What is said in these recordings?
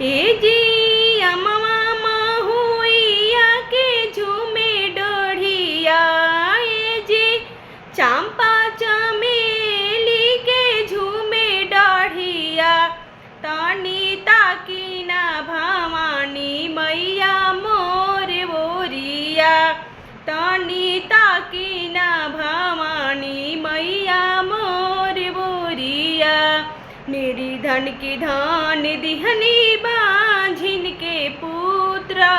ए जी अमवा महुइया के झूमे डोढ़िया, ए जी चंपा चमेली के झूमे डढ़िया। तानी ताकी ना भवानी मैया मोर बोरिया, तानी ताकी ना भवानी मैया मोर बोरिया। मेरी धन की धान दिहनी बांझिन के पुत्रा,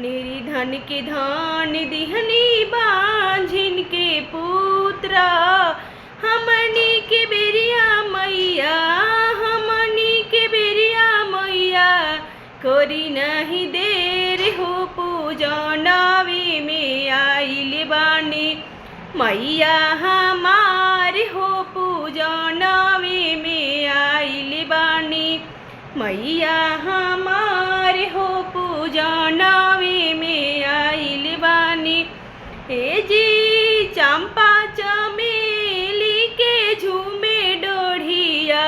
मेरी धन की धान दिहनी बांझिन के पुत्रा। हमनी के बेरिया मैया, हमनी के बेरिया मैया, करी नहीं देर हो पूजनवी में आइल बानी मैया हमार हो पूजनवी में आइल बानी मैया हमार हो पूजनवी में आइल बानी। ए जी चंपा चमेली के झूमे डोढ़िया,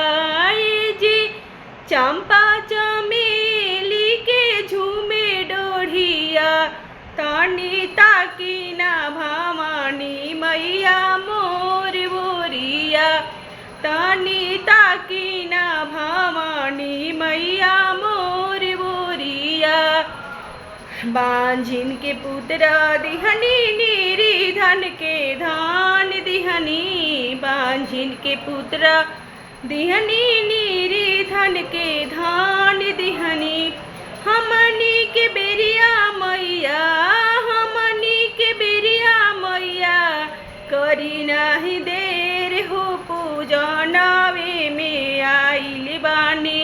ए जी चंपा चमेली के झूमे डोढ़िया। तानी ताकी ना भवानी मैया मोर बोरिया, तानी ताकी ना भवानी मैया मोर बोरिया। बांझिन के पुत्रा दिहनी नीरी धन के धान दिहनी, बांझिन के पुत्रा दिहनी नीरी धन के धान दिहनी। हमनी के बेरिया मैया, हमनी के बेरिया मैया, करी नहीं देर हो पूजनवे में आइल बानी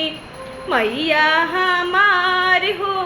मैया हमार हो